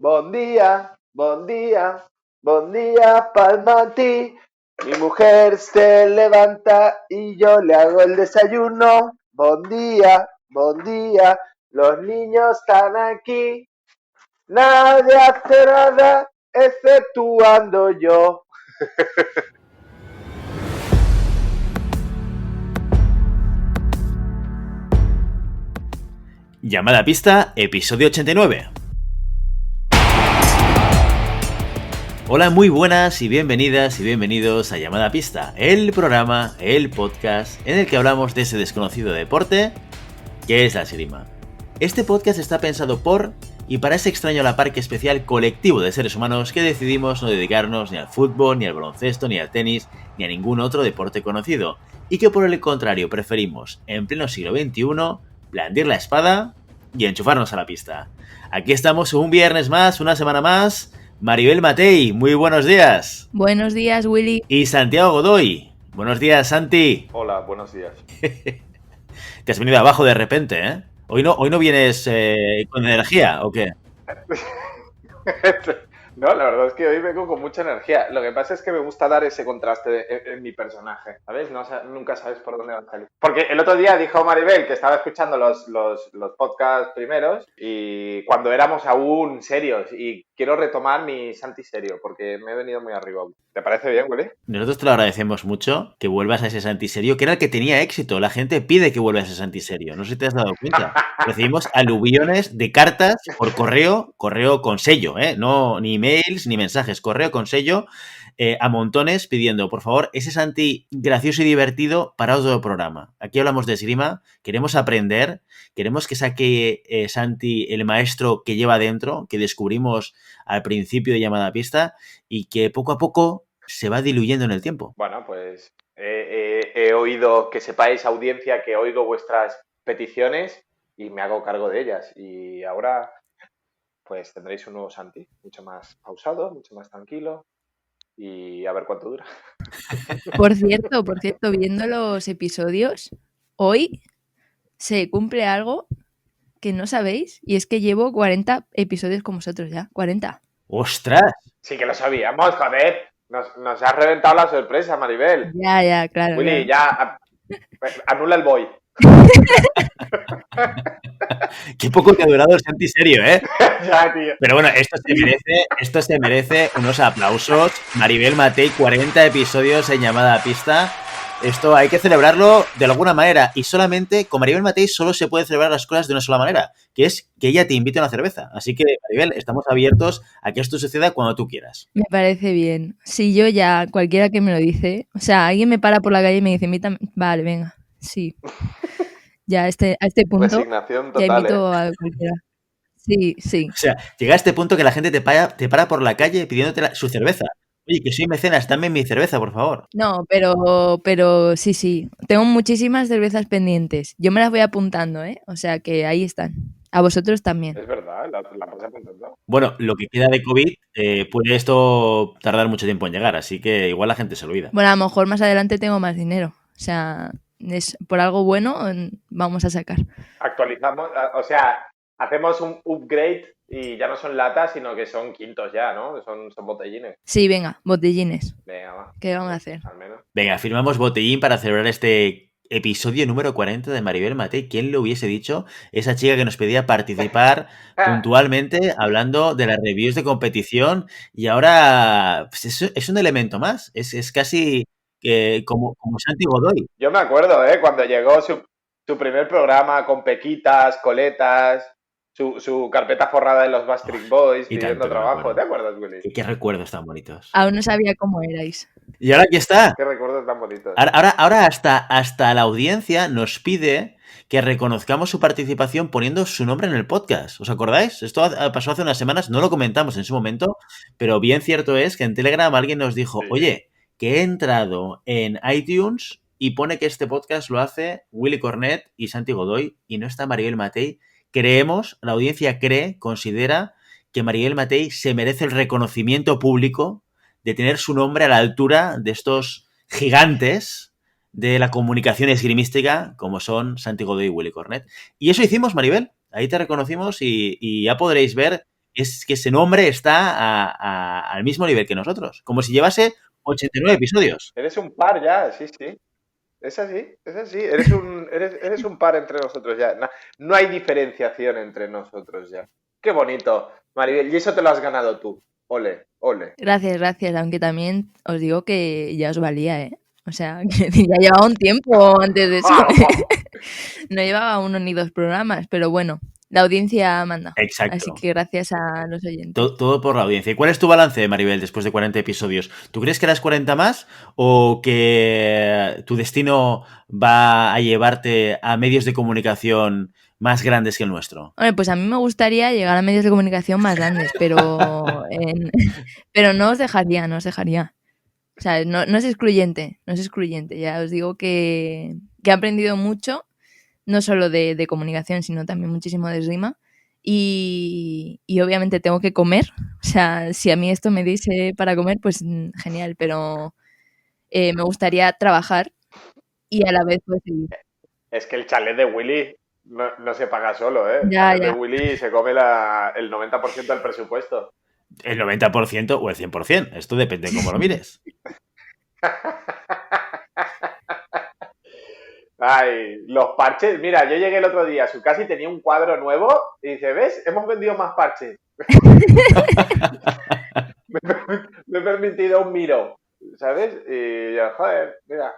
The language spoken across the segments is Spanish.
bon día, Palmati. Mi mujer se levanta y yo le hago el desayuno. Bon día, los niños están aquí. Nadie hace nada exceptuando yo. Llamada a pista, episodio 89. Hola, muy buenas y bienvenidas y bienvenidos a Llamada a pista, el programa, el podcast en el que hablamos de ese desconocido deporte que es la esgrima. Este podcast está pensado por y para ese extraño a la par que especial colectivo de seres humanos que decidimos no dedicarnos ni al fútbol, ni al baloncesto, ni al tenis, ni a ningún otro deporte conocido, y que por el contrario preferimos, en pleno siglo XXI, blandir la espada y enchufarnos a la pista. Aquí estamos un viernes más, una semana más. Maribel Matei, muy buenos días. Buenos días, Willy. Y Santiago Godoy. Buenos días, Santi. Hola, buenos días. Te has venido abajo de repente, ¿eh? Hoy no vienes con energía, ¿o qué? No, la verdad es que hoy vengo con mucha energía. Lo que pasa es que me gusta dar ese contraste en mi personaje, ¿sabes? Nunca sabes por dónde va a salir. Porque el otro día dijo Maribel que estaba escuchando los podcasts primeros y cuando éramos aún serios, y quiero retomar mi Santi serio porque me he venido muy arriba. ¿Te parece bien, Willy? Nosotros te lo agradecemos mucho, que vuelvas a ese Santi serio, que era el que tenía éxito. La gente pide que vuelvas a ese Santi serio. No sé si te has dado cuenta. Recibimos aluviones de cartas por correo con sello, ¿eh? No, ni emails ni mensajes, correo con sello, a montones pidiendo, por favor, ese Santi gracioso y divertido para otro programa. Aquí hablamos de esgrima, queremos aprender, queremos que saque Santi el maestro que lleva dentro, que descubrimos al principio de Llamada a pista y que poco a poco se va diluyendo en el tiempo. Bueno, pues he oído, que sepáis, audiencia, que oigo vuestras peticiones y me hago cargo de ellas. Y ahora, pues tendréis un nuevo Santi, mucho más pausado, mucho más tranquilo y a ver cuánto dura. Por cierto, viendo los episodios, hoy se cumple algo que no sabéis y es que llevo 40 episodios con vosotros ya, 40. ¡Ostras! Sí que lo sabíamos, joder. Nos has reventado la sorpresa, Maribel. Ya, claro. Willy, claro. Ya, anula el boy. Qué poco te ha durado el Santi serio, ¿eh? Ya, tío. Pero bueno, esto se merece unos aplausos. Maribel Matei, 40 episodios en Llamada a pista. Esto hay que celebrarlo de alguna manera. Y solamente con Maribel Matei solo se puede celebrar las cosas de una sola manera, que es que ella te invite a una cerveza. Así que, Maribel, estamos abiertos a que esto suceda cuando tú quieras. Me parece bien. Si yo ya, cualquiera que me lo dice, o sea, alguien me para por la calle y me dice, invítame, vale, venga, sí. Ya a este punto Resignación total, ya invito a cualquiera. Sí. O sea, llega a este punto que la gente te para por la calle pidiéndote su cerveza. Oye, que soy mecenas, dame mi cerveza, por favor. No, pero sí. Tengo muchísimas cervezas pendientes. Yo me las voy apuntando, ¿eh? O sea que ahí están. A vosotros también. Es verdad, la vas apuntando. Bueno, lo que queda de COVID, puede esto tardar mucho tiempo en llegar, así que igual la gente se olvida. Bueno, a lo mejor más adelante tengo más dinero. O sea, es por algo bueno vamos a sacar. Actualizamos, o sea, hacemos un upgrade y ya no son latas, sino que son quintos ya, ¿no? Son botellines. Sí, venga, botellines. Venga, va. ¿Qué vamos a hacer? Al menos. Venga, firmamos botellín para celebrar este episodio número 40 de Maribel Matei. ¿Quién lo hubiese dicho? Esa chica que nos pedía participar puntualmente hablando de las reviews de competición y ahora pues es un elemento más. Es casi como Santi Godoy. Yo me acuerdo, cuando llegó su primer programa con pequitas, coletas, su carpeta forrada de los Backstreet Boys pidiendo trabajo. ¿Te acuerdas, Willy? ¿Qué recuerdos tan bonitos? Aún no sabía cómo erais. Y ahora aquí está. Qué recuerdos tan bonitos. Ahora hasta la audiencia nos pide que reconozcamos su participación poniendo su nombre en el podcast. ¿Os acordáis? Esto pasó hace unas semanas, no lo comentamos en su momento, pero bien cierto es que en Telegram alguien nos dijo, sí, oye, que he entrado en iTunes y pone que este podcast lo hace Willy Cornet y Santi Godoy y no está Maribel Matei. Creemos, la audiencia considera que Maribel Matei se merece el reconocimiento público de tener su nombre a la altura de estos gigantes de la comunicación esgrimística como son Santi Godoy y Willy Cornet. Y eso hicimos, Maribel. Ahí te reconocimos y ya podréis ver es que ese nombre está al mismo nivel que nosotros, como si llevase 89 episodios. Eres un par ya, sí, sí. Es así, es así. Eres un par entre nosotros ya. No hay diferenciación entre nosotros ya. Qué bonito, Maribel. Y eso te lo has ganado tú. Ole, ole. Gracias, gracias. Aunque también os digo que ya os valía, ¿eh? O sea, que ya llevaba un tiempo antes de eso. No llevaba 1 ni 2 programas, pero bueno, la audiencia manda. Exacto. Así que gracias a los oyentes. Todo por la audiencia. ¿Y cuál es tu balance, Maribel, después de 40 episodios? ¿Tú crees que harás 40 más o que tu destino va a llevarte a medios de comunicación más grandes que el nuestro? Hombre, pues a mí me gustaría llegar a medios de comunicación más grandes, pero pero no os dejaría. O sea, no es excluyente, Ya os digo que he aprendido mucho, no solo de comunicación, sino también muchísimo de esgrima. Y obviamente tengo que comer. O sea, si a mí esto me dice para comer, pues genial, pero me gustaría trabajar y a la vez pues seguir. Es que el chalet de Willy no se paga solo, ¿eh? El Ya, chalet ya. de Willy se come el 90% del presupuesto. El 90% o el 100%. Esto depende de cómo lo mires. Ay, los parches. Mira, yo llegué el otro día a su casa y tenía un cuadro nuevo y dice, ¿ves? Hemos vendido más parches. Me he permitido un miro, ¿sabes? Y yo, joder, mira.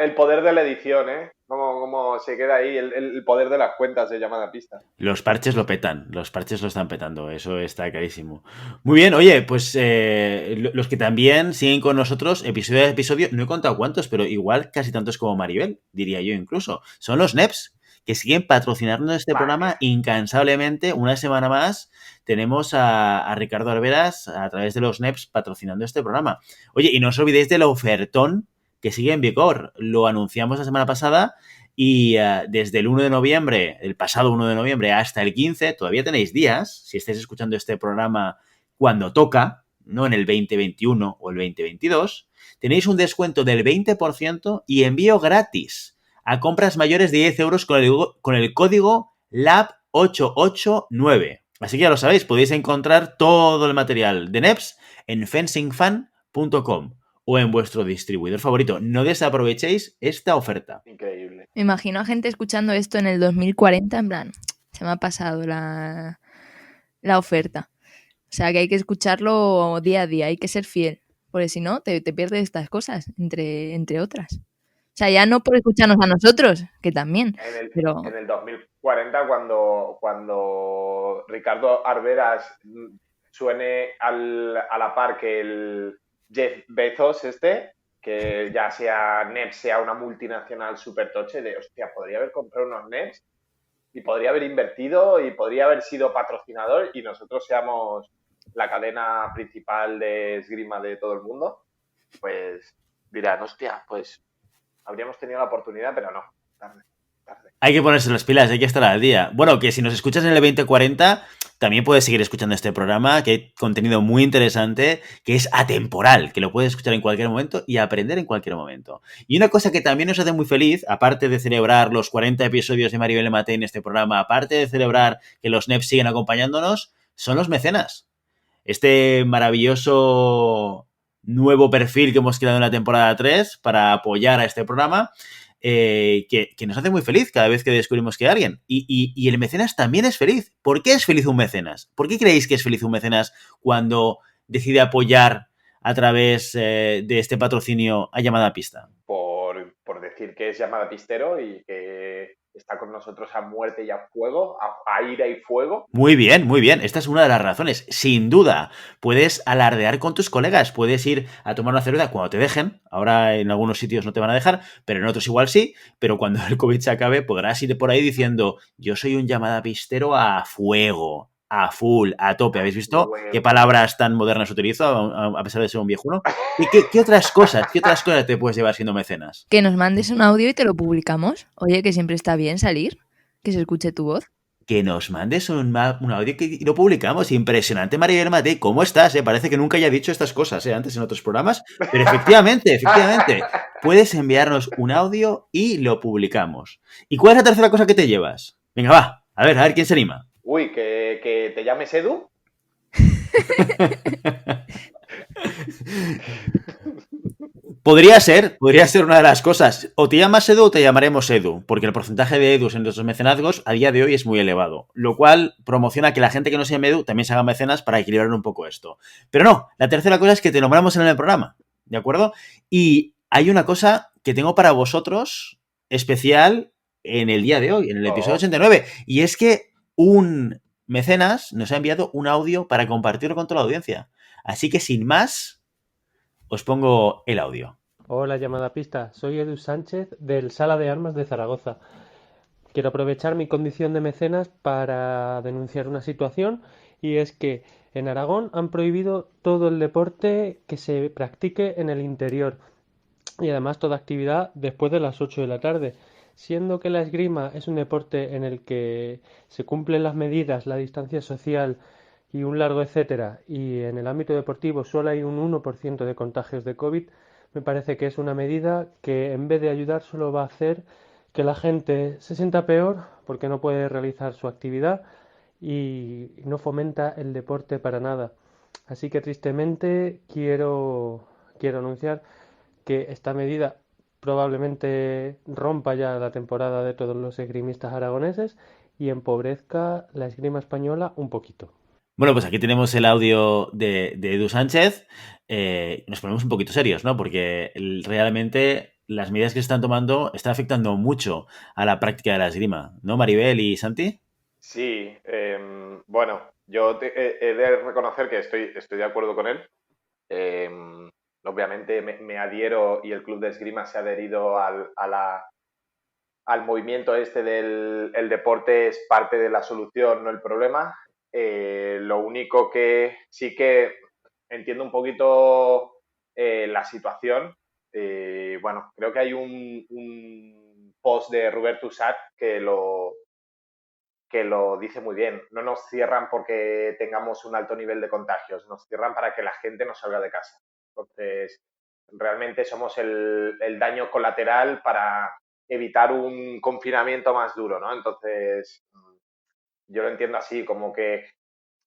El poder de la edición, ¿eh? Cómo se queda ahí el poder de las cuentas de llamada pista. Los parches lo petan, los parches lo están petando, eso está clarísimo. Muy bien, oye, pues los que también siguen con nosotros, episodio a episodio, no he contado cuántos, pero igual casi tantos como Maribel, diría yo incluso, son los NEPs, que siguen patrocinando este programa incansablemente. Una semana más tenemos a Ricardo Arberas a través de los NEPs patrocinando este programa. Oye, y no os olvidéis del ofertón que sigue en vigor. Lo anunciamos la semana pasada y desde el 1 de noviembre, el pasado 1 de noviembre hasta el 15, todavía tenéis días, si estáis escuchando este programa cuando toca, no en el 2021 o el 2022, tenéis un descuento del 20% y envío gratis a compras mayores de 10 euros con el código LAB889. Así que ya lo sabéis, podéis encontrar todo el material de NEPs en fencingfan.com o en vuestro distribuidor favorito. No desaprovechéis esta oferta. Increíble. Me imagino a gente escuchando esto en el 2040, en plan, se me ha pasado la oferta. O sea, que hay que escucharlo día a día, hay que ser fiel, porque si no, te pierdes estas cosas, entre otras. O sea, ya no por escucharnos a nosotros, que también, pero... En el 2040, cuando Ricardo Arberas suene a la par que el Jeff Bezos que ya sea NEPS, sea una multinacional súper toche, de hostia, podría haber comprado unos NEPS y podría haber invertido y podría haber sido patrocinador y nosotros seamos la cadena principal de esgrima de todo el mundo, pues dirán, hostia, pues habríamos tenido la oportunidad, pero no, tarde. Hay que ponerse las pilas, hay que estar al día. Bueno, que si nos escuchas en el 2040, también puedes seguir escuchando este programa, que hay contenido muy interesante, que es atemporal, que lo puedes escuchar en cualquier momento y aprender en cualquier momento. Y una cosa que también nos hace muy feliz, aparte de celebrar los 40 episodios de Maribel Matei en este programa, aparte de celebrar que los NEPs siguen acompañándonos, son los mecenas. Este maravilloso nuevo perfil que hemos creado en la temporada 3 para apoyar a este programa, que nos hace muy feliz cada vez que descubrimos que alguien. Y el mecenas también es feliz. ¿Por qué es feliz un mecenas? ¿Por qué creéis que es feliz un mecenas cuando decide apoyar a través de este patrocinio a Llamada Pista? Por decir que es Llamada Pistero y que está con nosotros a muerte y a fuego, a ira y fuego. Muy bien, muy bien. Esta es una de las razones. Sin duda, puedes alardear con tus colegas, puedes ir a tomar una cerveza cuando te dejen. Ahora en algunos sitios no te van a dejar, pero en otros igual sí. Pero cuando el COVID se acabe, podrás ir por ahí diciendo, yo soy un Llamada Pistero a fuego, a full, a tope. ¿Habéis visto qué palabras tan modernas utilizo a pesar de ser un viejuno? ¿Y qué otras cosas te puedes llevar siendo mecenas? Que nos mandes un audio y te lo publicamos. Oye, que siempre está bien salir, que se escuche tu voz. Que nos mandes un audio y lo publicamos. Impresionante, Maribel Matei. ¿Cómo estás? Parece que nunca haya dicho estas cosas antes en otros programas, pero efectivamente, puedes enviarnos un audio y lo publicamos. ¿Y cuál es la tercera cosa que te llevas? Venga, va, a ver quién se anima. Uy, que te llames Edu. Podría ser una de las cosas. O te llamas Edu o te llamaremos Edu, porque el porcentaje de Edus en nuestros mecenazgos a día de hoy es muy elevado, lo cual promociona que la gente que no se llame Edu también se haga mecenas para equilibrar un poco esto. Pero no, la tercera cosa es que te nombramos en el programa, ¿de acuerdo? Y hay una cosa que tengo para vosotros especial en el día de hoy, en el episodio 89, y es que un mecenas nos ha enviado un audio para compartirlo con toda la audiencia. Así que sin más, os pongo el audio. Hola, llamada pista. Soy Edu Sánchez del Sala de Armas de Zaragoza. Quiero aprovechar mi condición de mecenas para denunciar una situación, y es que en Aragón han prohibido todo el deporte que se practique en el interior y además toda actividad después de las 8 de la tarde. Siendo que la esgrima es un deporte en el que se cumplen las medidas, la distancia social y un largo etcétera, y en el ámbito deportivo solo hay un 1% de contagios de COVID, me parece que es una medida que en vez de ayudar solo va a hacer que la gente se sienta peor porque no puede realizar su actividad y no fomenta el deporte para nada. Así que tristemente quiero anunciar que esta medida probablemente rompa ya la temporada de todos los esgrimistas aragoneses y empobrezca la esgrima española un poquito. Bueno, pues aquí tenemos el audio de Edu Sánchez. Nos ponemos un poquito serios, ¿no? Porque realmente las medidas que se están tomando están afectando mucho a la práctica de la esgrima, ¿no, Maribel y Santi? Sí, bueno, yo he de reconocer que estoy de acuerdo con él. Obviamente me adhiero y el club de esgrima se ha adherido al movimiento este del el deporte es parte de la solución, no el problema. Lo único que sí que entiendo un poquito la situación. Bueno, creo que hay un post de Robert Usat que lo dice muy bien. No nos cierran porque tengamos un alto nivel de contagios, nos cierran para que la gente no salga de casa. Entonces, realmente somos el daño colateral para evitar un confinamiento más duro, ¿no? Entonces, yo lo entiendo así, como que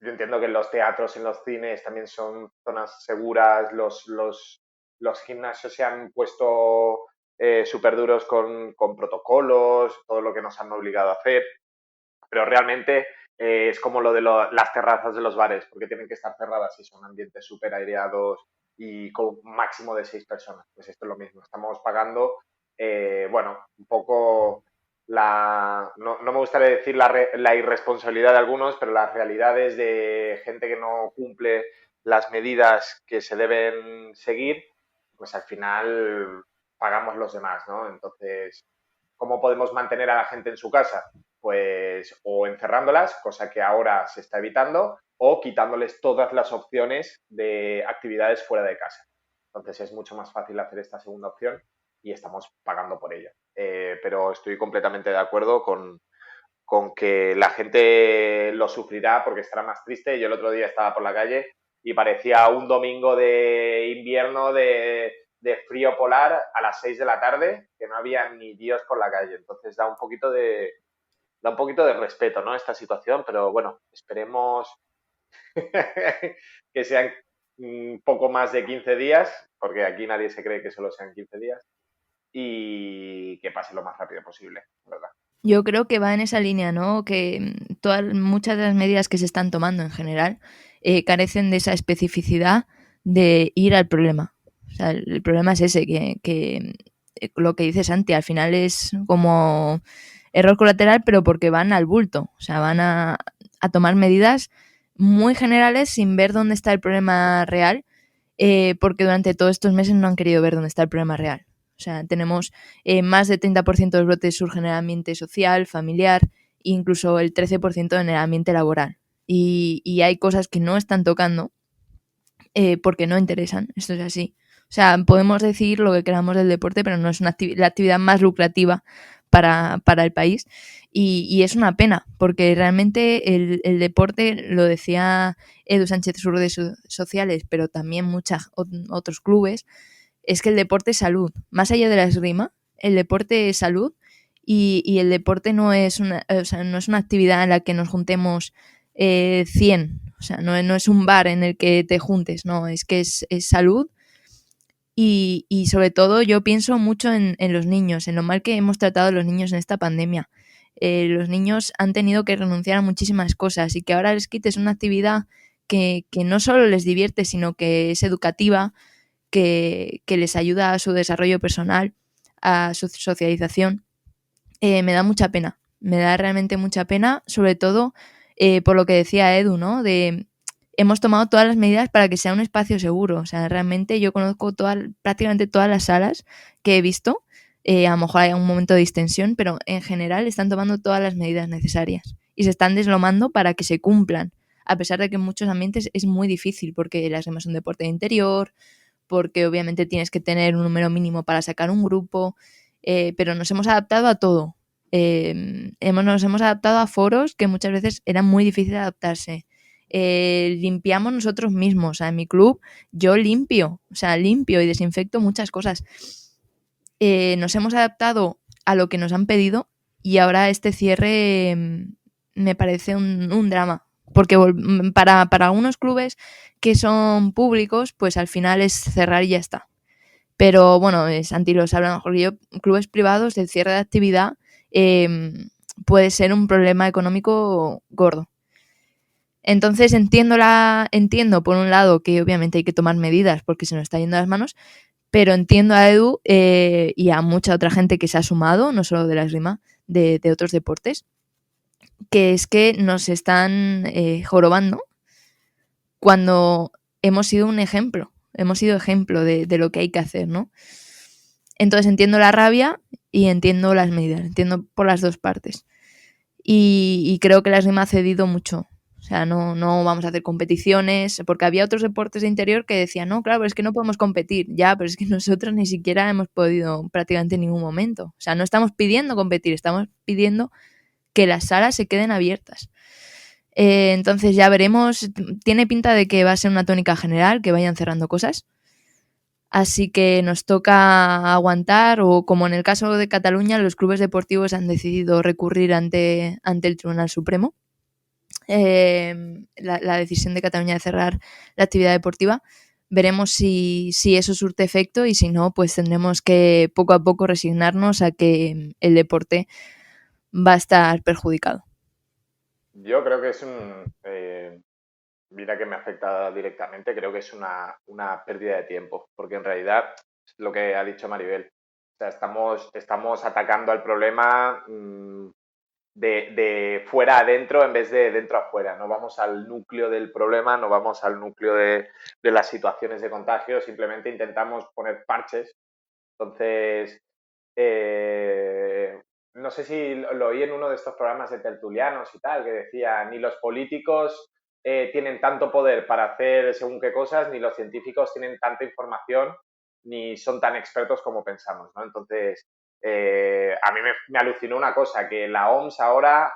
yo entiendo que en los teatros, en los cines también son zonas seguras, los gimnasios se han puesto súper duros con protocolos, todo lo que nos han obligado a hacer, pero realmente es como lo de las terrazas de los bares, porque tienen que estar cerradas y son ambientes súper aireados y con un máximo de 6 personas. Pues esto es lo mismo, estamos pagando, bueno, un poco no me gustaría decir la irresponsabilidad de algunos, pero las realidades de gente que no cumple las medidas que se deben seguir, pues al final pagamos los demás, ¿no? Entonces, ¿cómo podemos mantener a la gente en su casa? Pues o encerrándolas, cosa que ahora se está evitando, o quitándoles todas las opciones de actividades fuera de casa. Entonces es mucho más fácil hacer esta segunda opción y estamos pagando por ella. Pero estoy completamente de acuerdo con que la gente lo sufrirá porque estará más triste. Yo el otro día estaba por la calle y parecía un domingo de invierno de frío polar a las 6 de la tarde, que no había ni Dios por la calle. Entonces da un poquito de respeto, ¿no? Esta situación, pero bueno, esperemos que sean un poco más de 15 días, porque aquí nadie se cree que solo sean 15 días, y que pase lo más rápido posible, ¿verdad? Yo creo que va en esa línea, ¿no? Que muchas de las medidas que se están tomando en general carecen de esa especificidad de ir al problema. O sea, el problema es ese, que lo que dice Santi, al final es como error colateral, pero porque van al bulto. O sea, van a tomar medidas muy generales sin ver dónde está el problema real, porque durante todos estos meses no han querido ver dónde está el problema real. O sea, tenemos más de 30% de los brotes surgen en el ambiente social, familiar, e incluso el 13% en el ambiente laboral. Y hay cosas que no están tocando porque no interesan. Esto es así. O sea, podemos decir lo que queramos del deporte, pero no es la actividad más lucrativa para el país. Y es una pena, porque realmente el deporte, lo decía Edu Sánchez, sus redes sociales, pero también muchos otros clubes, es que el deporte es salud. Más allá de la esgrima, el deporte es salud y el deporte no es no es una actividad en la que nos juntemos 100, o sea, no es un bar en el que te juntes, no, es que es salud y sobre todo yo pienso mucho en los niños, en lo mal que hemos tratado a los niños en esta pandemia. Los niños han tenido que renunciar a muchísimas cosas y que ahora les quites una actividad que no solo les divierte, sino que es educativa, que les ayuda a su desarrollo personal, a su socialización, me da mucha pena. Me da realmente mucha pena, sobre todo por lo que decía Edu, ¿no? Hemos tomado todas las medidas para que sea un espacio seguro. O sea, realmente yo conozco prácticamente todas las salas que he visto. A lo mejor hay un momento de distensión, pero en general están tomando todas las medidas necesarias y se están deslomando para que se cumplan. A pesar de que en muchos ambientes es muy difícil porque la esgrima es un deporte de interior, porque obviamente tienes que tener un número mínimo para sacar un grupo, pero nos hemos adaptado a todo. Nos hemos adaptado a foros que muchas veces era muy difícil adaptarse. Limpiamos nosotros mismos. O sea, en mi club yo limpio y desinfecto muchas cosas. Nos hemos adaptado a lo que nos han pedido y ahora este cierre me parece un drama. Porque para algunos clubes que son públicos, pues al final es cerrar y ya está. Pero bueno, Santi lo sabe, a lo mejor yo, clubes privados, el cierre de actividad puede ser un problema económico gordo. Entonces entiendo por un lado que obviamente hay que tomar medidas porque se nos está yendo a las manos, pero entiendo a Edu y a mucha otra gente que se ha sumado, no solo de la esgrima, de otros deportes, que es que nos están jorobando cuando hemos sido un ejemplo, hemos sido ejemplo de lo que hay que hacer, ¿no? Entonces entiendo la rabia y entiendo las medidas, entiendo por las dos partes. Y creo que la esgrima ha cedido mucho. O sea, no vamos a hacer competiciones, porque había otros deportes de interior que decían, no, claro, pero es que no podemos competir. Ya, pero es que nosotros ni siquiera hemos podido prácticamente en ningún momento. O sea, no estamos pidiendo competir, estamos pidiendo que las salas se queden abiertas. Entonces ya veremos, tiene pinta de que va a ser una tónica general, que vayan cerrando cosas. Así que nos toca aguantar, o como en el caso de Cataluña, los clubes deportivos han decidido recurrir ante el Tribunal Supremo la decisión de Cataluña de cerrar la actividad deportiva. Veremos si eso surte efecto y si no, pues tendremos que poco a poco resignarnos a que el deporte va a estar perjudicado. Yo creo que es mira que me afecta directamente, creo que es una pérdida de tiempo, porque en realidad es lo que ha dicho Maribel. O sea, estamos atacando al problema de fuera adentro en vez de dentro afuera. No vamos al núcleo del problema, no vamos al núcleo de las situaciones de contagio, simplemente intentamos poner parches. Entonces, no sé si lo oí en uno de estos programas de tertulianos y tal, que decía, ni los políticos tienen tanto poder para hacer según qué cosas, ni los científicos tienen tanta información, ni son tan expertos como pensamos, ¿no? Entonces, a mí me alucinó una cosa, que la OMS ahora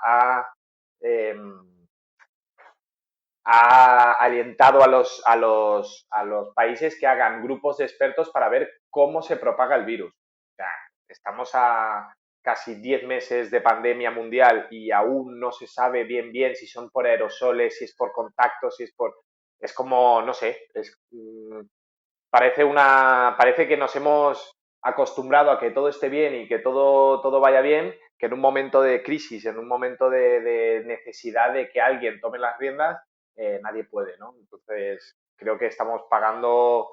ha alientado a los países que hagan grupos de expertos para ver cómo se propaga el virus. O sea, estamos a casi 10 meses de pandemia mundial y aún no se sabe bien si son por aerosoles, si es por contacto, si es por... Es como, no sé, parece que nos hemos acostumbrado a que todo esté bien y que todo vaya bien, que en un momento de crisis, en un momento de necesidad de que alguien tome las riendas, nadie puede, ¿no? Entonces, creo que estamos pagando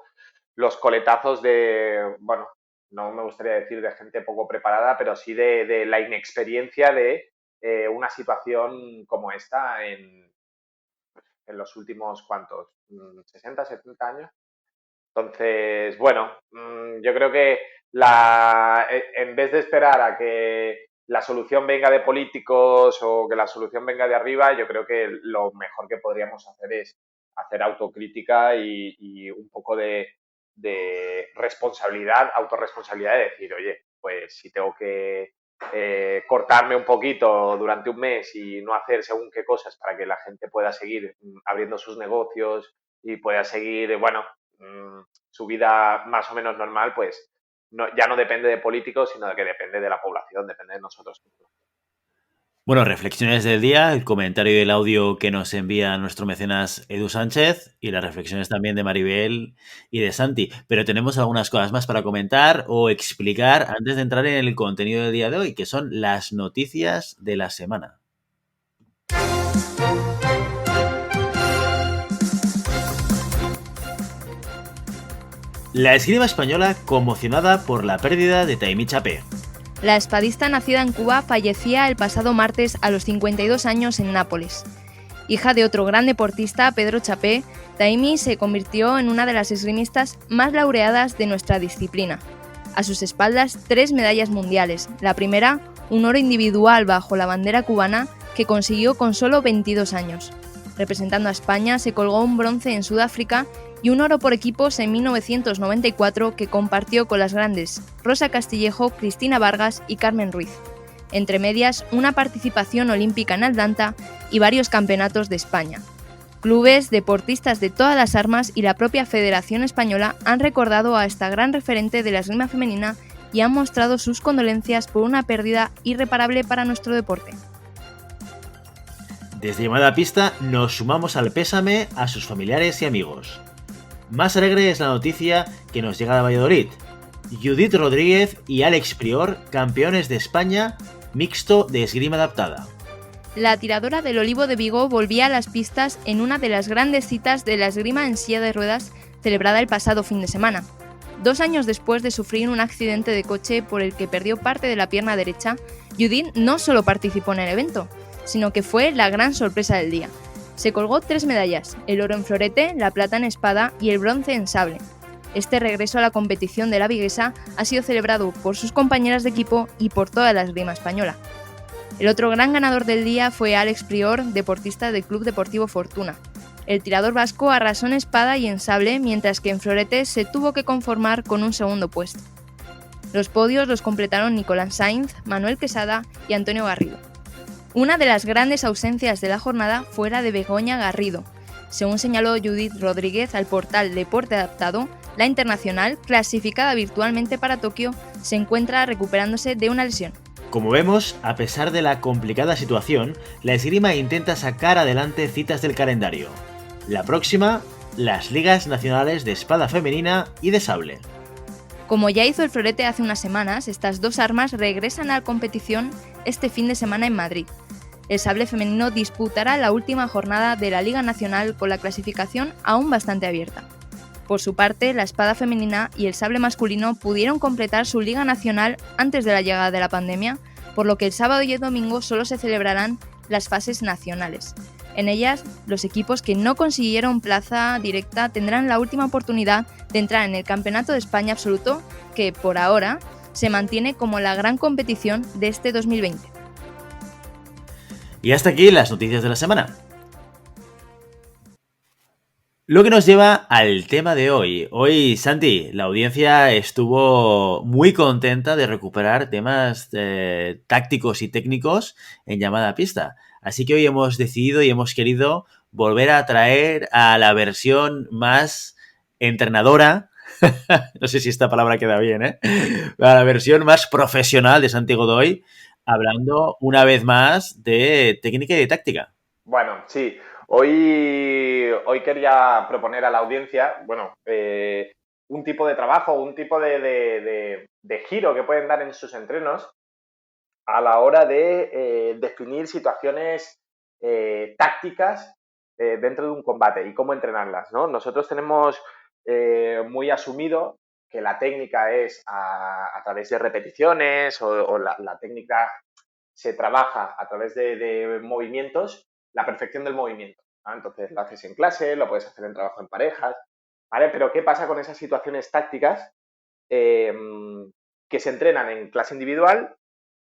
los coletazos de, bueno, no me gustaría decir de gente poco preparada, pero sí de la inexperiencia de una situación como esta en los últimos, ¿cuántos? ¿60, 70 años? Entonces, bueno, yo creo que en vez de esperar a que la solución venga de políticos o que la solución venga de arriba, yo creo que lo mejor que podríamos hacer es hacer autocrítica y un poco de responsabilidad, autorresponsabilidad de decir, oye, pues si tengo que cortarme un poquito durante un mes y no hacer según qué cosas para que la gente pueda seguir abriendo sus negocios y pueda seguir, bueno, su vida más o menos normal, pues ya no depende de políticos, sino de que depende de la población, depende de nosotros mismos. Bueno, reflexiones del día, el comentario y el audio que nos envía nuestro mecenas Edu Sánchez y las reflexiones también de Maribel y de Santi. Pero tenemos algunas cosas más para comentar o explicar antes de entrar en el contenido del día de hoy, que son las noticias de la semana. La esgrima española conmocionada por la pérdida de Taimí Chapé. La espadista nacida en Cuba fallecía el pasado martes a los 52 años en Nápoles. Hija de otro gran deportista, Pedro Chapé, Taimí se convirtió en una de las esgrimistas más laureadas de nuestra disciplina. A sus espaldas 3 medallas mundiales. La primera, un oro individual bajo la bandera cubana que consiguió con solo 22 años. Representando a España se colgó un bronce en Sudáfrica y un oro por equipos en 1994 que compartió con las grandes Rosa Castillejo, Cristina Vargas y Carmen Ruiz. Entre medias, una participación olímpica en Atlanta y varios campeonatos de España. Clubes, deportistas de todas las armas y la propia Federación Española han recordado a esta gran referente de la esgrima femenina y han mostrado sus condolencias por una pérdida irreparable para nuestro deporte. Desde Llamada a Pista nos sumamos al pésame a sus familiares y amigos. Más alegre es la noticia que nos llega de Valladolid. Judith Rodríguez y Alex Prior, campeones de España, mixto de esgrima adaptada. La tiradora del Olivo de Vigo volvía a las pistas en una de las grandes citas de la esgrima en silla de ruedas celebrada el pasado fin de semana. 2 años después de sufrir un accidente de coche por el que perdió parte de la pierna derecha, Judith no solo participó en el evento, sino que fue la gran sorpresa del día. Se colgó 3 medallas, el oro en florete, la plata en espada y el bronce en sable. Este regreso a la competición de la viguesa ha sido celebrado por sus compañeras de equipo y por toda la esgrima española. El otro gran ganador del día fue Alex Prior, deportista del Club Deportivo Fortuna. El tirador vasco arrasó en espada y en sable, mientras que en florete se tuvo que conformar con un segundo puesto. Los podios los completaron Nicolás Sainz, Manuel Quesada y Antonio Garrido. Una de las grandes ausencias de la jornada fue la de Begoña Garrido. Según señaló Judith Rodríguez al portal Deporte Adaptado, la internacional, clasificada virtualmente para Tokio, se encuentra recuperándose de una lesión. Como vemos, a pesar de la complicada situación, la esgrima intenta sacar adelante citas del calendario. La próxima, las ligas nacionales de espada femenina y de sable. Como ya hizo el florete hace unas semanas, estas 2 armas regresan a la competición este fin de semana en Madrid. El sable femenino disputará la última jornada de la Liga Nacional con la clasificación aún bastante abierta. Por su parte, la espada femenina y el sable masculino pudieron completar su Liga Nacional antes de la llegada de la pandemia, por lo que el sábado y el domingo solo se celebrarán las fases nacionales. En ellas, los equipos que no consiguieron plaza directa tendrán la última oportunidad de entrar en el Campeonato de España Absoluto, que por ahora se mantiene como la gran competición de este 2020. Y hasta aquí las noticias de la semana. Lo que nos lleva al tema de hoy. Hoy, Santi, la audiencia estuvo muy contenta de recuperar temas tácticos y técnicos en Llamada a Pista. Así que hoy hemos decidido y hemos querido volver a traer a la versión más entrenadora, no sé si esta palabra queda bien, a la versión más profesional de Santi Godoy, hablando una vez más de técnica y de táctica. Bueno, sí. Hoy quería proponer a la audiencia, un tipo de trabajo, un tipo de giro que pueden dar en sus entrenos a la hora de definir situaciones tácticas dentro de un combate y cómo entrenarlas, ¿no? Nosotros tenemos muy asumido que la técnica es a través de repeticiones o la técnica se trabaja a través de movimientos, la perfección del movimiento, ¿no? Entonces lo haces en clase, lo puedes hacer en trabajo en parejas, ¿vale? Pero ¿qué pasa con esas situaciones tácticas que se entrenan en clase individual,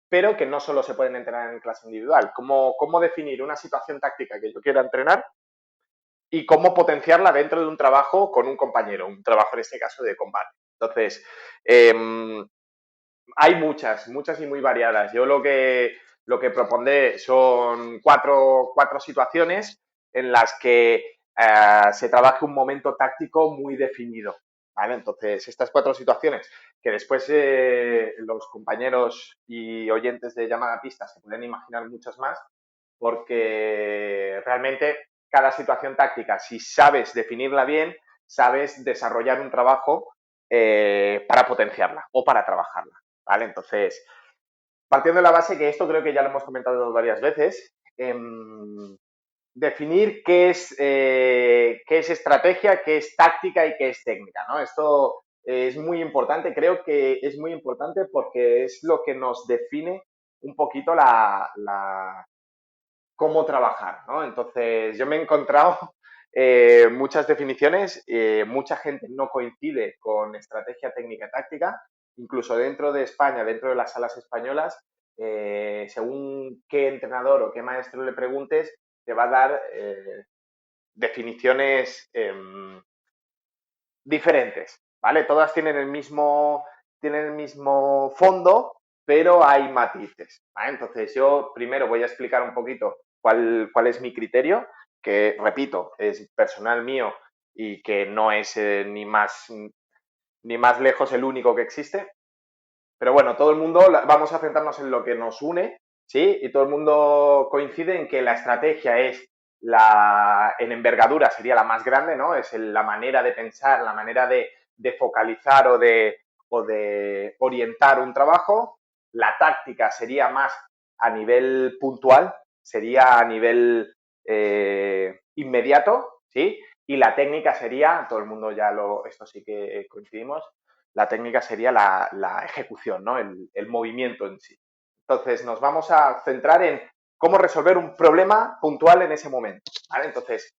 pero que no solo se pueden entrenar en clase individual? ¿Cómo definir una situación táctica que yo quiera entrenar y cómo potenciarla dentro de un trabajo con un compañero, un trabajo en este caso de combate? Entonces, hay muchas y muy variadas. Yo lo que propondré son cuatro situaciones en las que se trabaje un momento táctico muy definido, ¿vale? Entonces, estas 4 situaciones que después los compañeros y oyentes de Llamada a Pista se pueden imaginar muchas más, porque realmente cada situación táctica, si sabes definirla bien, sabes desarrollar un trabajo para potenciarla o para trabajarla, ¿vale? Entonces, partiendo de la base que esto creo que ya lo hemos comentado varias veces, definir qué es estrategia, qué es táctica y qué es técnica, ¿no? Esto es muy importante, creo que es muy importante porque es lo que nos define un poquito cómo trabajar, ¿no? Entonces, yo me he encontrado muchas definiciones, mucha gente no coincide con estrategia técnica y táctica, incluso dentro de España, dentro de las salas españolas, según qué entrenador o qué maestro le preguntes, te va a dar definiciones diferentes, ¿vale? Todas tienen el mismo fondo, pero hay matices, ¿vale? Entonces yo primero voy a explicar un poquito cuál es mi criterio, que repito, es personal mío y que no es ni más lejos el único que existe. Pero bueno, todo el mundo, vamos a centrarnos en lo que nos une, ¿sí? Y todo el mundo coincide en que la estrategia es en envergadura sería la más grande, ¿no? Es la manera de pensar, la manera de focalizar o de orientar un trabajo. La táctica sería más a nivel puntual, sería a nivel inmediato, ¿sí? Y la técnica sería, todo el mundo esto sí que coincidimos, la técnica sería la ejecución, ¿no? El movimiento en sí. Entonces, nos vamos a centrar en cómo resolver un problema puntual en ese momento, ¿vale? Entonces,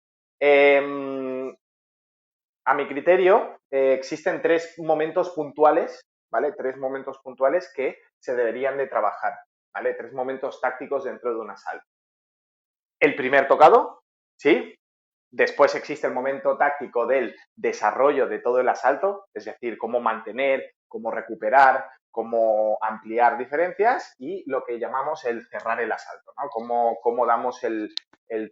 a mi criterio, existen 3 momentos puntuales, ¿vale? 3 momentos puntuales que se deberían de trabajar, ¿vale? 3 momentos tácticos dentro de una sala. El primer tocado, ¿sí? Después existe el momento táctico del desarrollo de todo el asalto, es decir, cómo mantener, cómo recuperar, cómo ampliar diferencias y lo que llamamos el cerrar el asalto, ¿no? Cómo damos el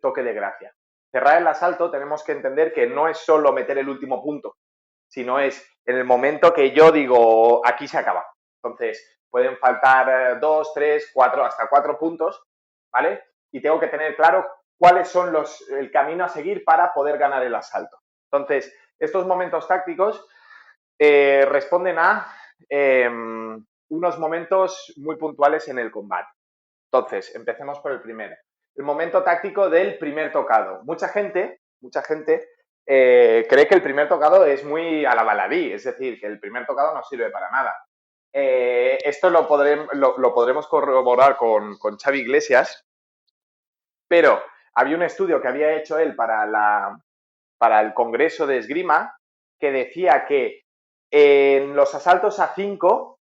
toque de gracia. Cerrar el asalto tenemos que entender que no es solo meter el último punto, sino es en el momento que yo digo aquí se acaba. Entonces, pueden faltar 2, 3, 4, hasta 4 puntos, ¿vale? Y tengo que tener claro cuáles son el camino a seguir para poder ganar el asalto. Entonces, estos momentos tácticos responden a unos momentos muy puntuales en el combate. Entonces, empecemos por el primero. El momento táctico del primer tocado. Mucha gente cree que el primer tocado es muy a la baladí, es decir, que el primer tocado no sirve para nada. Esto lo podremos corroborar con Xavi Iglesias, pero había un estudio que había hecho él para el Congreso de Esgrima que decía que en los asaltos a 5,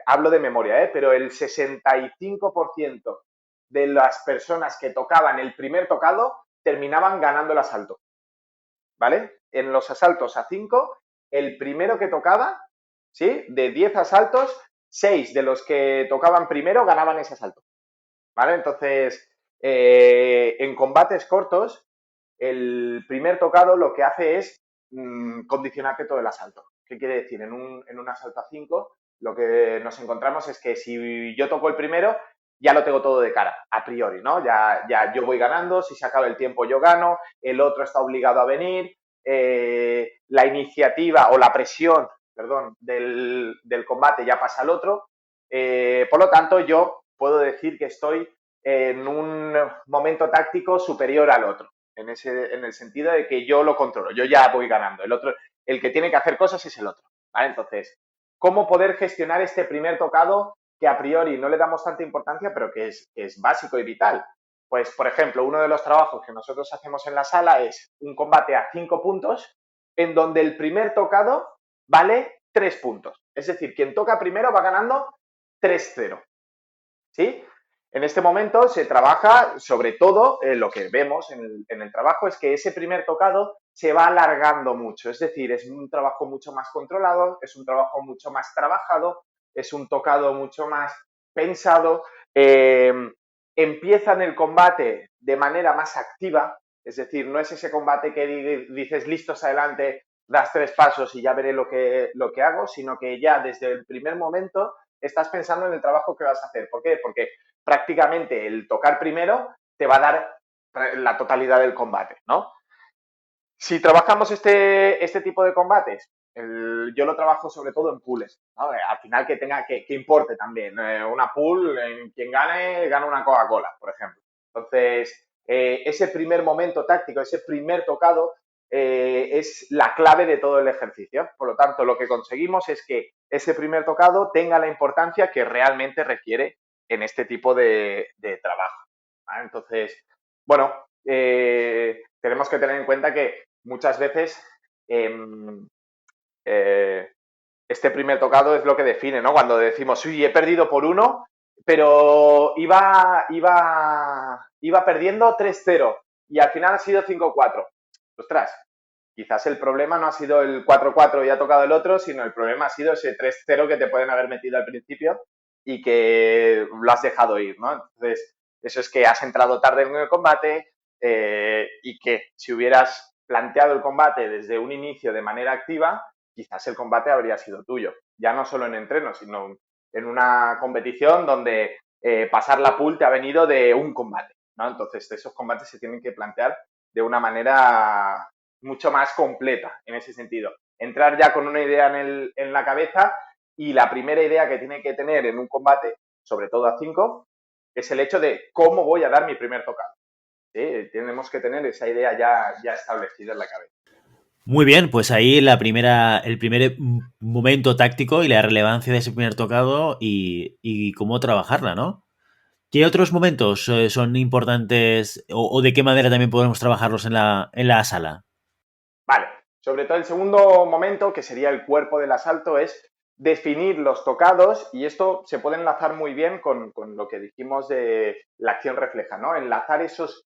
hablo de memoria, pero el 65% de las personas que tocaban el primer tocado terminaban ganando el asalto, ¿vale? En los asaltos a 5, el primero que tocaba, ¿sí? De 10 asaltos, 6 de los que tocaban primero ganaban ese asalto, ¿vale? Entonces, en combates cortos, el primer tocado lo que hace es condicionarte todo el asalto. ¿Qué quiere decir? En un asalto a 5, lo que nos encontramos es que si yo toco el primero, ya lo tengo todo de cara, a priori, ¿no? Ya yo voy ganando, si se acaba el tiempo yo gano, el otro está obligado a venir, la iniciativa o la presión, perdón, del combate ya pasa al otro. Por lo tanto, yo puedo decir que estoy en un momento táctico superior al otro, en el sentido de que yo lo controlo, yo ya voy ganando. El que tiene que hacer cosas es el otro, ¿vale? Entonces, ¿cómo poder gestionar este primer tocado que a priori no le damos tanta importancia, pero que es básico y vital? Pues, por ejemplo, uno de los trabajos que nosotros hacemos en la sala es un combate a 5 puntos, en donde el primer tocado vale 3 puntos. Es decir, quien toca primero va ganando 3-0, ¿sí? En este momento se trabaja, sobre todo, lo que vemos en el trabajo es que ese primer tocado se va alargando mucho, es decir, es un trabajo mucho más controlado, es un trabajo mucho más trabajado, es un tocado mucho más pensado, empiezan el combate de manera más activa, es decir, no es ese combate que dices listos adelante, das 3 pasos y ya veré lo que hago, sino que ya desde el primer momento estás pensando en el trabajo que vas a hacer. ¿Por qué? Porque prácticamente el tocar primero te va a dar la totalidad del combate, ¿no? Si trabajamos este tipo de combates, yo lo trabajo sobre todo en pools, ¿no? Al final que importe también. Una pool, en quien gana una Coca-Cola, por ejemplo. Entonces, ese primer momento táctico, ese primer tocado, es la clave de todo el ejercicio. Por lo tanto, lo que conseguimos es que ese primer tocado tenga la importancia que realmente requiere en este tipo de trabajo, ¿vale? Entonces, bueno, tenemos que tener en cuenta que muchas veces este primer tocado es lo que define, ¿no? Cuando decimos, uy, he perdido por 1, pero iba perdiendo 3-0 y al final ha sido 5-4. Ostras, quizás el problema no ha sido el 4-4 y ha tocado el otro, sino el problema ha sido ese 3-0 que te pueden haber metido al principio y que lo has dejado ir, ¿no? Entonces, eso es que has entrado tarde en el combate y que si hubieras planteado el combate desde un inicio de manera activa, quizás el combate habría sido tuyo. Ya no solo en entreno, sino en una competición donde pasar la pool te ha venido de un combate, ¿no? Entonces, esos combates se tienen que plantear de una manera mucho más completa en ese sentido. Entrar ya con una idea en la cabeza y la primera idea que tiene que tener en un combate, sobre todo a 5, es el hecho de cómo voy a dar mi primer tocado. ¿Sí? Tenemos que tener esa idea ya establecida en la cabeza. Muy bien, pues ahí el primer momento táctico y la relevancia de ese primer tocado y cómo trabajarla, ¿no? ¿Qué otros momentos son importantes o de qué manera también podemos trabajarlos en la sala? Vale, sobre todo el segundo momento, que sería el cuerpo del asalto, es definir los tocados, y esto se puede enlazar muy bien con lo que dijimos de la acción refleja, ¿no? Enlazar esos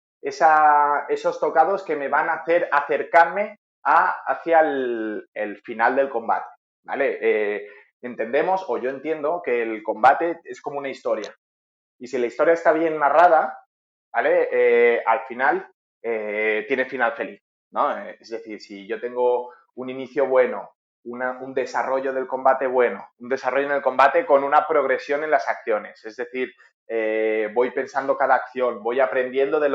tocados que me van a hacer acercarme hacia el final del combate, ¿vale? Entendemos, o yo entiendo, que el combate es como una historia, y si la historia está bien narrada, ¿vale? Al final tiene final feliz, ¿no? Es decir, si yo tengo un inicio bueno, un desarrollo del combate bueno, un desarrollo en el combate con una progresión en las acciones, es decir, voy pensando cada acción, voy aprendiendo de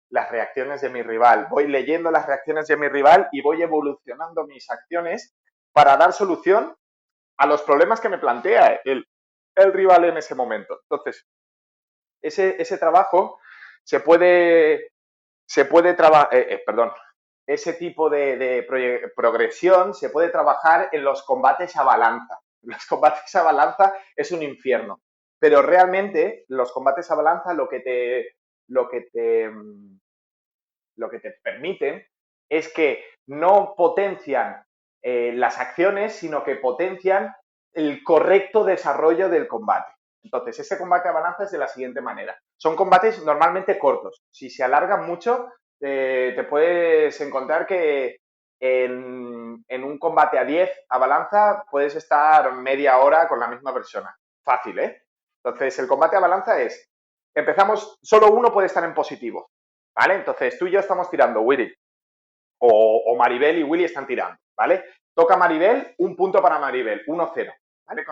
las reacciones de mi rival, voy leyendo las reacciones de mi rival y voy evolucionando mis acciones para dar solución a los problemas que me plantea el rival en ese momento. Entonces, ese trabajo se puede trabajar, ese tipo de progresión se puede trabajar en los combates a balanza. Los combates a balanza es un infierno, pero realmente los combates a balanza lo que te permiten es que no potencian las acciones, sino que potencian el correcto desarrollo del combate. Entonces, ese combate a balanza es de la siguiente manera. Son combates normalmente cortos. Si se alargan mucho, te puedes encontrar que en un combate a 10 a balanza puedes estar media hora con la misma persona. Fácil, ¿eh? Entonces, el combate a balanza es, empezamos, solo uno puede estar en positivo, ¿vale? Entonces, tú y yo estamos tirando, Willy, o Maribel y Willy están tirando, ¿vale? Toca Maribel, un punto para Maribel, 1-0, ¿vale?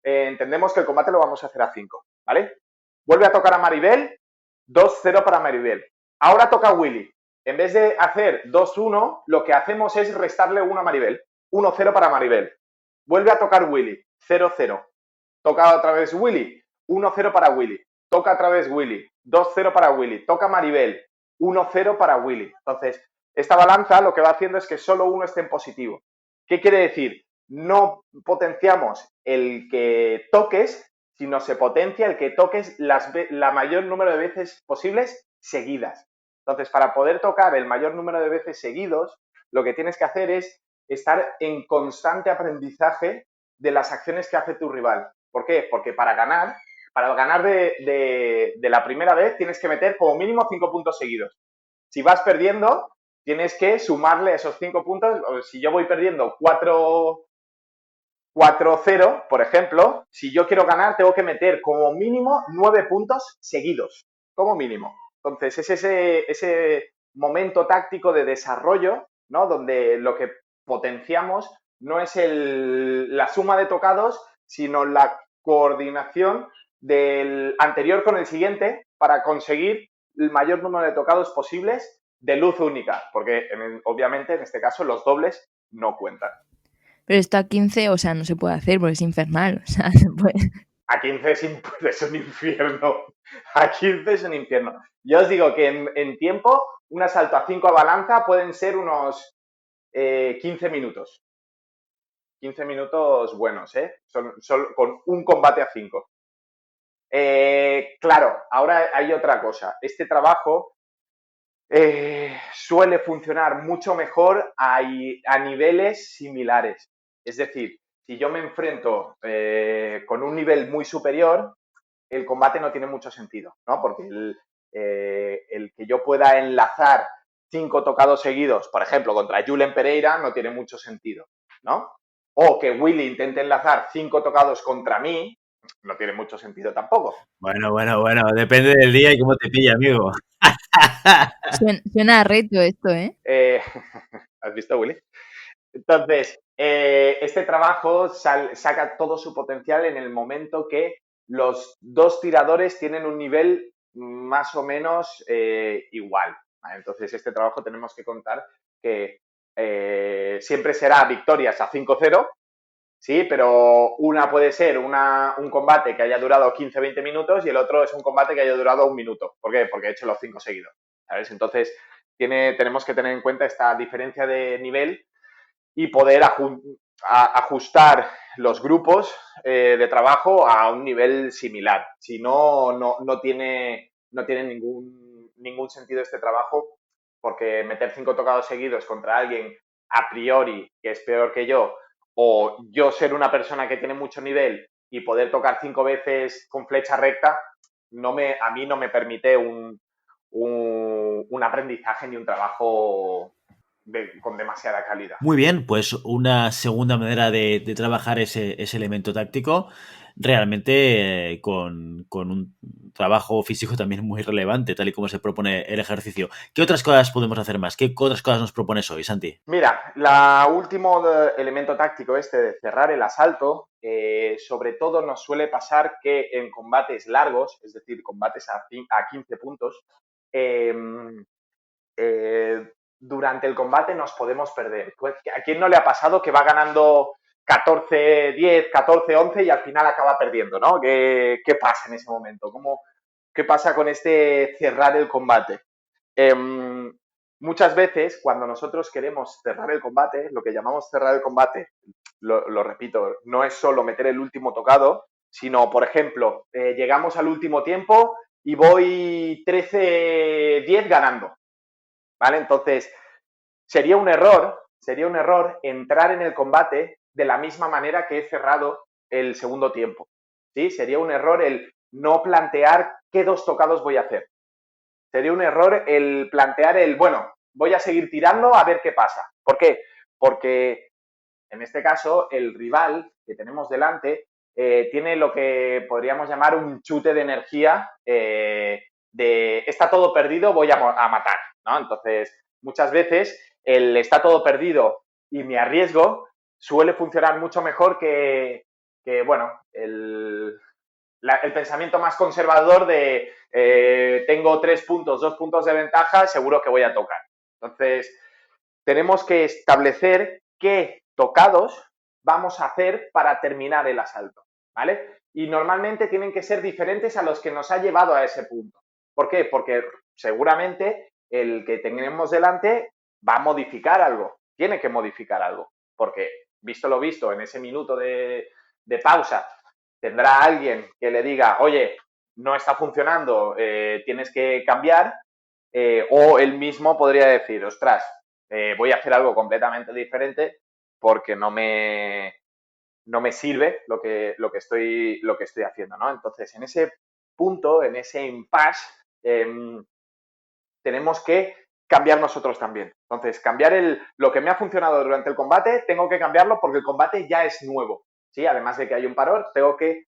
Entendemos que el combate lo vamos a hacer a 5, ¿vale? Vuelve a tocar a Maribel, 2-0 para Maribel. Ahora toca a Willy. En vez de hacer 2-1, lo que hacemos es restarle 1 a Maribel, 1-0 para Maribel. Vuelve a tocar Willy, 0-0. Toca otra vez Willy, 1-0 para Willy. Toca otra vez Willy, 2-0 para Willy. Toca Maribel, 1-0 para Willy. Entonces, esta balanza lo que va haciendo es que solo uno esté en positivo. ¿Qué quiere decir? No potenciamos el que toques, sino se potencia el que toques la mayor número de veces posibles seguidas. Entonces, para poder tocar el mayor número de veces seguidos, lo que tienes que hacer es estar en constante aprendizaje de las acciones que hace tu rival. ¿Por qué? Porque para ganar de la primera vez tienes que meter como mínimo 5 puntos seguidos. Si vas perdiendo, tienes que sumarle esos 5 puntos. Si yo voy perdiendo 4-0, por ejemplo, si yo quiero ganar, tengo que meter como mínimo 9 puntos seguidos, como mínimo. Entonces, es ese momento táctico de desarrollo ¿no? Donde lo que potenciamos no es la suma de tocados, sino la coordinación del anterior con el siguiente para conseguir el mayor número de tocados posibles de luz única, porque obviamente en este caso los dobles no cuentan. Pero esto a 15, o sea, no se puede hacer porque es infernal. O sea, se puede. A 15 es un infierno. A 15 es un infierno. Yo os digo que en tiempo, un asalto a 5 a balanza pueden ser unos 15 minutos. 15 minutos buenos, ¿eh? Con un combate a 5. Claro, ahora hay otra cosa. Este trabajo suele funcionar mucho mejor a niveles similares. Es decir, si yo me enfrento con un nivel muy superior, el combate no tiene mucho sentido, ¿no? Porque el que yo pueda enlazar 5 tocados seguidos, por ejemplo, contra Julen Pereira, no tiene mucho sentido, ¿no? O que Willy intente enlazar 5 tocados contra mí, no tiene mucho sentido tampoco. Bueno, depende del día y cómo te pilla, amigo. Suena a reto esto, ¿eh? ¿Has visto, Willy? Entonces, este trabajo saca todo su potencial en el momento que los dos tiradores tienen un nivel más o menos igual. ¿Vale? Entonces, este trabajo tenemos que contar que siempre será victorias a 5-0, sí, pero una puede ser un combate que haya durado 15-20 minutos y el otro es un combate que haya durado 1 minuto. ¿Por qué? Porque he hecho los 5 seguidos, ¿sabes? Entonces, tenemos que tener en cuenta esta diferencia de nivel y poder ajustar los grupos de trabajo a un nivel similar. Si no, no tiene ningún sentido este trabajo, porque meter 5 tocados seguidos contra alguien a priori que es peor que yo, o yo ser una persona que tiene mucho nivel y poder tocar 5 veces con flecha recta, a mí no me permite un aprendizaje ni un trabajo con demasiada calidad. Muy bien, pues una segunda manera de trabajar ese elemento táctico, realmente con un trabajo físico también muy relevante, tal y como se propone el ejercicio. ¿Qué otras cosas podemos hacer más? ¿Qué otras cosas nos propones hoy, Santi? Mira, último elemento táctico de cerrar el asalto, sobre todo nos suele pasar que en combates largos, es decir, combates a 15 puntos, durante el combate nos podemos perder. Pues, ¿a quién no le ha pasado que va ganando 14-10, 14-11 y al final acaba perdiendo, ¿no? ¿Qué pasa en ese momento? ¿Qué pasa con este cerrar el combate? Muchas veces, cuando nosotros queremos cerrar el combate, lo que llamamos cerrar el combate, lo repito, no es solo meter el último tocado, sino, por ejemplo, llegamos al último tiempo y voy 13-10 ganando, ¿vale? Entonces, sería un error entrar en el combate de la misma manera que he cerrado el segundo tiempo, ¿sí? Sería un error el no plantear qué 2 tocados voy a hacer. Sería un error el plantear bueno, voy a seguir tirando a ver qué pasa. ¿Por qué? Porque en este caso el rival que tenemos delante tiene lo que podríamos llamar un chute de energía está todo perdido, voy a matar, ¿no? Entonces, muchas veces el está todo perdido y me arriesgo suele funcionar mucho mejor que bueno, el pensamiento más conservador de tengo 3 puntos, 2 puntos de ventaja, seguro que voy a tocar. Entonces, tenemos que establecer qué tocados vamos a hacer para terminar el asalto, ¿vale? Y normalmente tienen que ser diferentes a los que nos ha llevado a ese punto. ¿Por qué? Porque seguramente el que tenemos delante va a modificar algo, tiene que modificar algo, porque visto lo visto, en ese minuto de pausa, tendrá alguien que le diga, oye, no está funcionando, tienes que cambiar, o él mismo podría decir, ostras, voy a hacer algo completamente diferente porque no me sirve lo que estoy haciendo, ¿no? Entonces, en ese punto, en ese impasse, tenemos que cambiar nosotros también. Entonces, cambiar lo que me ha funcionado durante el combate, tengo que cambiarlo porque el combate ya es nuevo, ¿sí? Además de que hay un parón, tengo que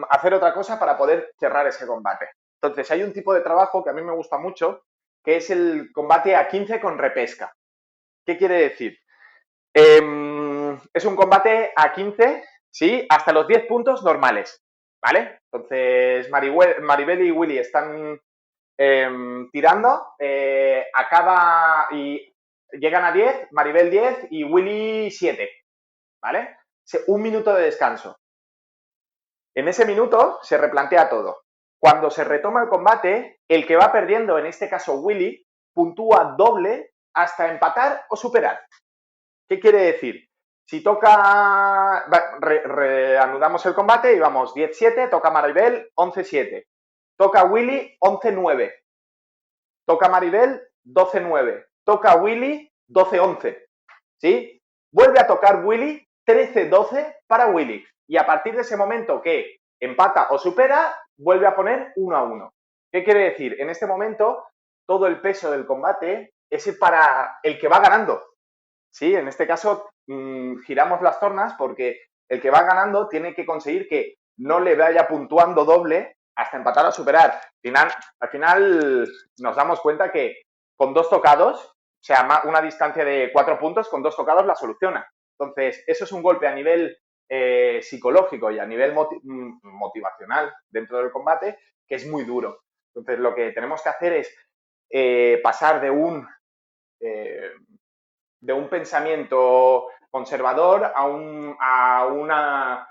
hacer otra cosa para poder cerrar ese combate. Entonces, hay un tipo de trabajo que a mí me gusta mucho, que es el combate a 15 con repesca. ¿Qué quiere decir? Es un combate a 15, ¿sí? Hasta los 10 puntos normales, ¿vale? Entonces, Maribel y Willy están tirando, acaba y llegan a 10, Maribel 10 y Willy 7, ¿vale? Un minuto de descanso. En ese minuto se replantea todo. Cuando se retoma el combate, el que va perdiendo, en este caso Willy, puntúa doble hasta empatar o superar. ¿Qué quiere decir? Si toca, reanudamos el combate y vamos 10-7, toca Maribel 11-7, toca Willy 11-9, toca Maribel 12-9, toca Willy 12-11, ¿sí? Vuelve a tocar Willy 13-12 para Willy y a partir de ese momento que empata o supera, vuelve a poner 1-1. ¿Qué quiere decir? En este momento todo el peso del combate es para el que va ganando. Sí, en este caso giramos las tornas porque el que va ganando tiene que conseguir que no le vaya puntuando doble hasta empatar o superar. Al final nos damos cuenta que con 2 tocados, o sea, una distancia de 4 puntos, con 2 tocados la soluciona. Entonces, eso es un golpe a nivel psicológico y a nivel motivacional dentro del combate que es muy duro. Entonces, lo que tenemos que hacer es pasar de un pensamiento conservador a una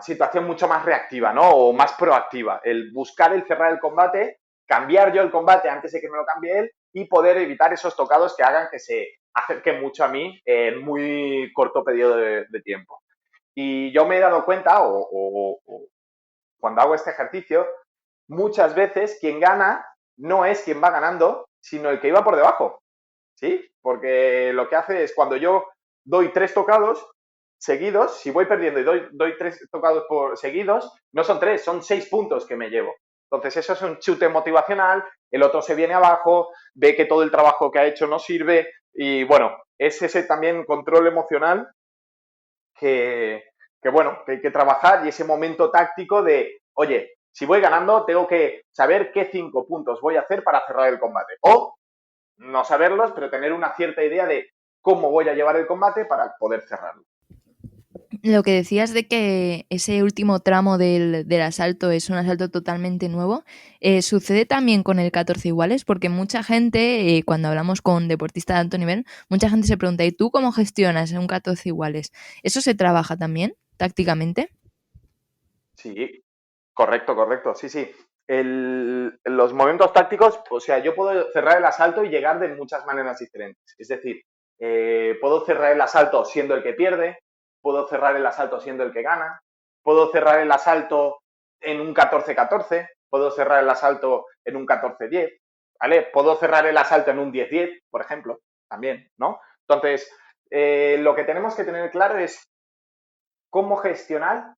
situación mucho más reactiva, ¿no? O más proactiva. El buscar el cerrar el combate, cambiar yo el combate antes de que me lo cambie él y poder evitar esos tocados que hagan que se acerque mucho a mí en muy corto periodo de tiempo. Y yo me he dado cuenta, o cuando hago este ejercicio, muchas veces quien gana no es quien va ganando, sino el que iba por debajo. ¿Sí? Porque lo que hace es cuando yo doy 3 tocados seguidos, si voy perdiendo y doy 3 tocados seguidos, no son 3, son 6 puntos que me llevo. Entonces eso es un chute motivacional, el otro se viene abajo, ve que todo el trabajo que ha hecho no sirve y bueno, es ese también control emocional que hay que trabajar y ese momento táctico de, oye, si voy ganando tengo que saber qué 5 puntos voy a hacer para cerrar el combate. O no saberlos, pero tener una cierta idea de cómo voy a llevar el combate para poder cerrarlo. Lo que decías de que ese último tramo del asalto es un asalto totalmente nuevo, ¿sucede también con el 14 iguales? Porque mucha gente, cuando hablamos con deportistas de alto nivel, mucha gente se pregunta, ¿y tú cómo gestionas un 14 iguales? ¿Eso se trabaja también tácticamente? Sí, correcto, sí. Los momentos tácticos, o sea, yo puedo cerrar el asalto y llegar de muchas maneras diferentes. Es decir, puedo cerrar el asalto siendo el que pierde, puedo cerrar el asalto siendo el que gana, puedo cerrar el asalto en un 14-14, puedo cerrar el asalto en un 14-10, ¿vale? Puedo cerrar el asalto en un 10-10, por ejemplo, también, ¿no? Entonces, lo que tenemos que tener claro es cómo gestionar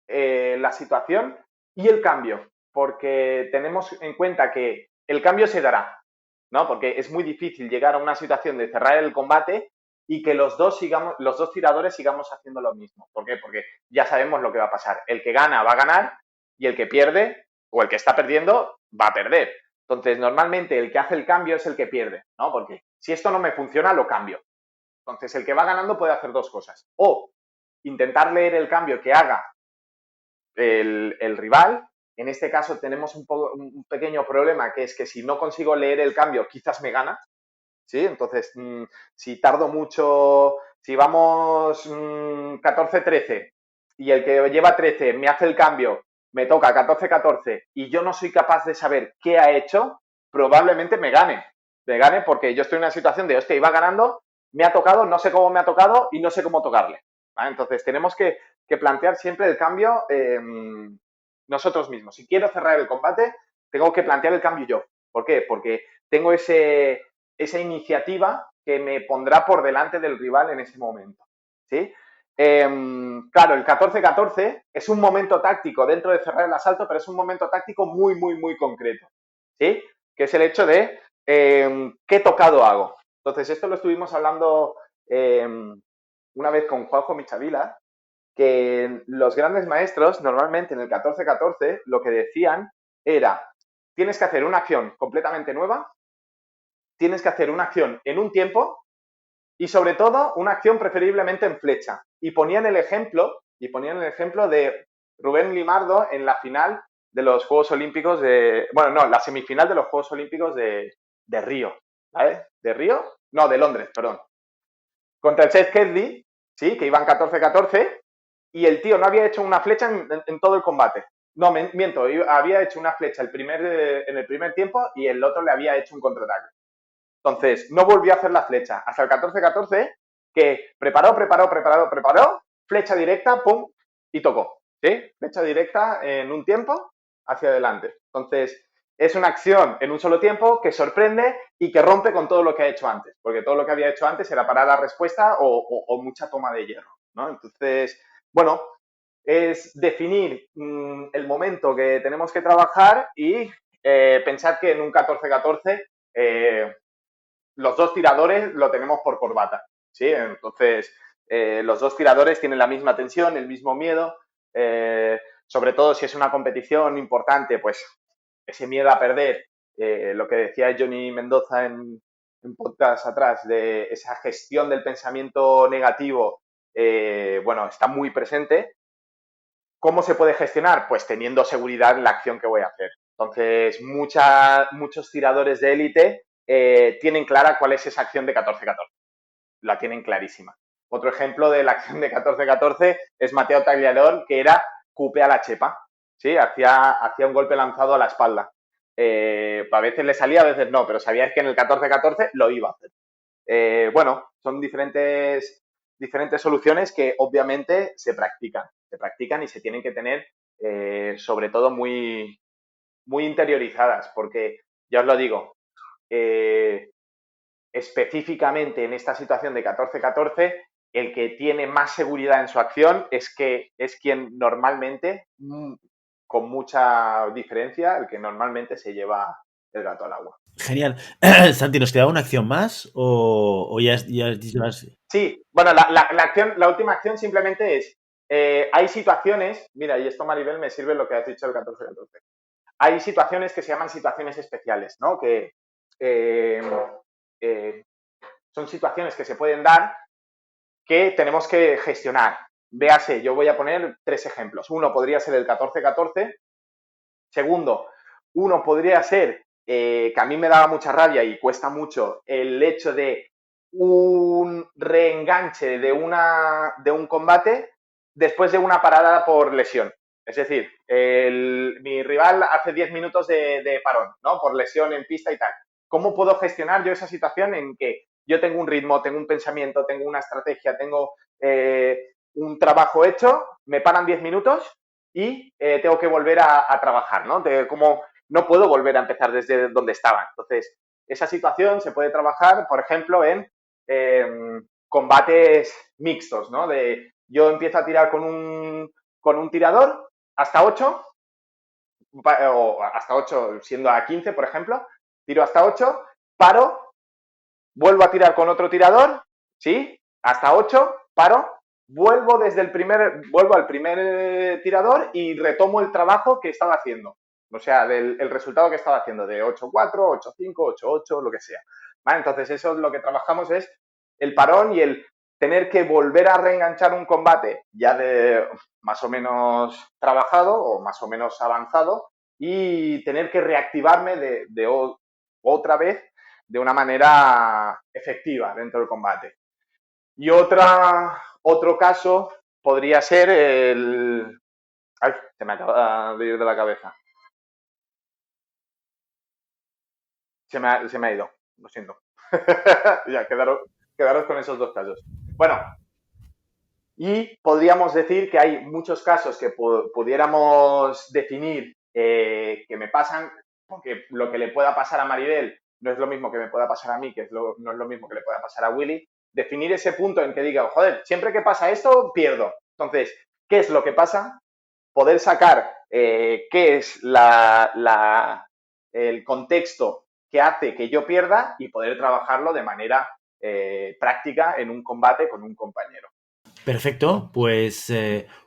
la situación y el cambio, porque tenemos en cuenta que el cambio se dará, ¿no? Porque es muy difícil llegar a una situación de cerrar el combate y que los dos tiradores sigamos haciendo lo mismo. ¿Por qué? Porque ya sabemos lo que va a pasar. El que gana va a ganar y el que pierde o el que está perdiendo va a perder. Entonces, normalmente el que hace el cambio es el que pierde, ¿no? Porque si esto no me funciona, lo cambio. Entonces, el que va ganando puede hacer 2 cosas. O intentar leer el cambio que haga el rival. En este caso tenemos un pequeño problema, que es que si no consigo leer el cambio, quizás me gana, ¿sí? Entonces, si tardo mucho, si vamos 14-13 y el que lleva 13 me hace el cambio, me toca 14-14 y yo no soy capaz de saber qué ha hecho, probablemente me gane. Me gane porque yo estoy en una situación de, hostia, iba ganando, me ha tocado, no sé cómo me ha tocado y no sé cómo tocarle. ¿Vale? Entonces, tenemos que plantear siempre el cambio nosotros mismos. Si quiero cerrar el combate, tengo que plantear el cambio yo. ¿Por qué? Porque tengo esa iniciativa que me pondrá por delante del rival en ese momento. ¿Sí? Claro, el 14-14 es un momento táctico dentro de cerrar el asalto, pero es un momento táctico muy, muy, muy concreto. ¿Sí? Que es el hecho de ¿qué tocado hago? Entonces, esto lo estuvimos hablando una vez con Juanjo Michavila, que los grandes maestros normalmente en el 14-14 lo que decían era, tienes que hacer una acción completamente nueva, tienes que hacer una acción en un tiempo y sobre todo una acción preferiblemente en flecha. Y ponían el ejemplo de Rubén Limardo en la final de los Juegos Olímpicos la semifinal de los Juegos Olímpicos de Río, ¿vale? ¿De Río? No, de Londres, perdón. Contra el Seth Kedley, sí, que iban 14-14, y el tío no había hecho una flecha en todo el combate. No, miento, había hecho una flecha en el primer tiempo y el otro le había hecho un contraataque. Entonces, no volvió a hacer la flecha hasta el 14-14, que preparó, flecha directa, pum, y tocó, ¿sí? Flecha directa en un tiempo hacia adelante. Entonces, es una acción en un solo tiempo que sorprende y que rompe con todo lo que ha hecho antes, porque todo lo que había hecho antes era parar la respuesta o mucha toma de hierro, ¿no? Entonces, bueno, es definir el momento que tenemos que trabajar y pensar que en un 14-14 los dos tiradores lo tenemos por corbata, ¿sí? Entonces, los dos tiradores tienen la misma tensión, el mismo miedo, sobre todo si es una competición importante, pues ese miedo a perder, lo que decía Johnny Mendoza en podcast atrás, de esa gestión del pensamiento negativo, está muy presente. ¿Cómo se puede gestionar? Pues teniendo seguridad en la acción que voy a hacer. Entonces, muchos tiradores de élite tienen clara cuál es esa acción de 14-14. La tienen clarísima. Otro ejemplo de la acción de 14-14 es Matteo Tagliafico, que era cupe a la chepa, ¿sí? Hacía un golpe lanzado a la espalda. A veces le salía, a veces no, pero sabías que en el 14-14 lo iba a hacer. Son diferentes soluciones que obviamente se practican y se tienen que tener sobre todo muy, muy interiorizadas, porque ya os lo digo, específicamente en esta situación de 14-14, el que tiene más seguridad en su acción es quien normalmente, con mucha diferencia, el que normalmente se lleva el gato al agua. Genial. Santi, ¿nos queda una acción más o ya has dicho más? Sí, bueno, la última acción simplemente es, hay situaciones, mira, y esto Maribel me sirve lo que has dicho el 14-14. Hay situaciones que se llaman situaciones especiales, ¿no? Que son situaciones que se pueden dar que tenemos que gestionar. Véase, yo voy a poner 3 ejemplos. Uno podría ser el 14-14. Segundo, uno podría ser, que a mí me daba mucha rabia y cuesta mucho, el hecho de un reenganche de un combate después de una parada por lesión. Es decir, mi rival hace 10 minutos de parón, ¿no? Por lesión en pista y tal. ¿Cómo puedo gestionar yo esa situación en que yo tengo un ritmo, tengo un pensamiento, tengo una estrategia, tengo un trabajo hecho, me paran 10 minutos y tengo que volver a trabajar, ¿no? Como no puedo volver a empezar desde donde estaba. Entonces, esa situación se puede trabajar, por ejemplo, en combates mixtos, ¿no? De yo empiezo a tirar con un tirador hasta 8, o hasta 8 siendo a 15, por ejemplo, tiro hasta 8, paro, vuelvo a tirar con otro tirador, ¿sí? Hasta 8, paro, vuelvo al primer tirador y retomo el trabajo que estaba haciendo. O sea, el resultado que estaba haciendo de 8-4, 8-5, 8-8, lo que sea. ¿Vale? Entonces, eso es lo que trabajamos, es el parón y el tener que volver a reenganchar un combate ya de más o menos trabajado o más o menos avanzado y tener que reactivarme de otra vez de una manera efectiva dentro del combate. Y otro caso podría ser el... Ay, se me acaba de ir de la cabeza. Se me ha ido, lo siento. Ya, quedaros con esos 2 casos. Bueno, y podríamos decir que hay muchos casos que pudiéramos definir que me pasan, porque lo que le pueda pasar a Maribel no es lo mismo que me pueda pasar a mí, no es lo mismo que le pueda pasar a Willy. Definir ese punto en que diga, joder, siempre que pasa esto, pierdo. Entonces, ¿qué es lo que pasa? Poder sacar qué es el contexto que hace que yo pierda y poder trabajarlo de manera práctica en un combate con un compañero. Perfecto, pues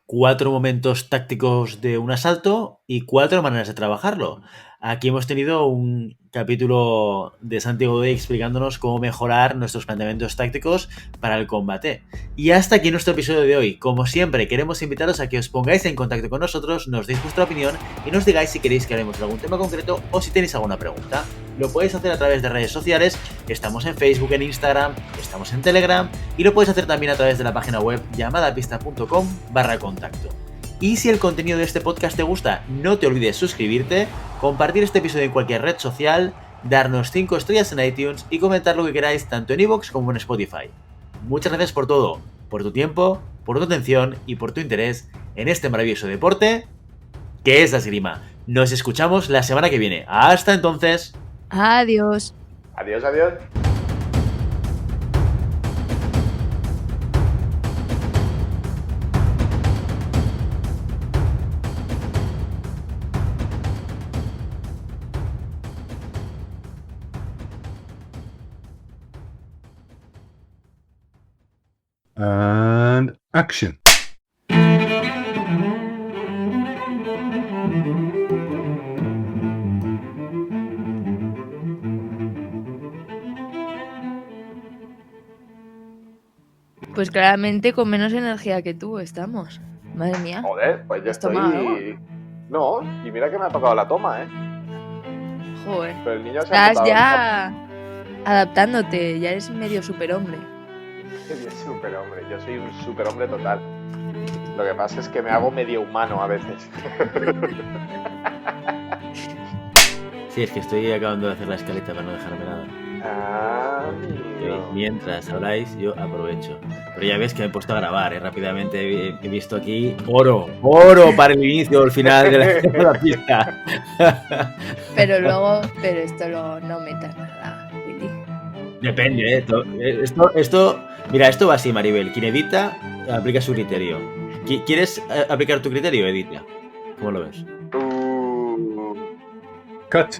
4 momentos tácticos de un asalto y 4 maneras de trabajarlo. Aquí hemos tenido un capítulo de Santi Godoy explicándonos cómo mejorar nuestros planteamientos tácticos para el combate. Y hasta aquí nuestro episodio de hoy. Como siempre, queremos invitaros a que os pongáis en contacto con nosotros, nos deis vuestra opinión y nos digáis si queréis que hablemos de algún tema concreto o si tenéis alguna pregunta. Lo podéis hacer a través de redes sociales, estamos en Facebook, en Instagram, estamos en Telegram y lo podéis hacer también a través de la página web llamadapista.com/contacto. Y si el contenido de este podcast te gusta, no te olvides suscribirte, compartir este episodio en cualquier red social, darnos 5 estrellas en iTunes y comentar lo que queráis tanto en iVoox como en Spotify. Muchas gracias por todo, por tu tiempo, por tu atención y por tu interés en este maravilloso deporte que es la esgrima. Nos escuchamos la semana que viene. Hasta entonces. Adiós. Adiós, adiós. And action. Pues claramente con menos energía que tú estamos. Madre mía. Joder, pues yo ¿Has tomado estoy... No, y mira que me ha tocado la toma, ¿eh? Joder. Pero el niño se ha Estás tocado ya adaptándote, ya eres medio superhombre. Qué superhombre, yo soy un superhombre total. Lo que pasa es que me hago medio humano a veces. Sí, es que estoy acabando de hacer la escaleta para no dejarme nada. Amigo. Mientras habláis, yo aprovecho. Pero ya ves que me he puesto a grabar, ¿eh? Rápidamente he visto aquí oro para el inicio o el final de la pista. Pero esto no metas nada, Willy. Depende, ¿eh? Mira, esto va así, Maribel. Quien edita, aplica su criterio. ¿Quieres aplicar tu criterio? Edita. ¿Cómo lo ves? Cut.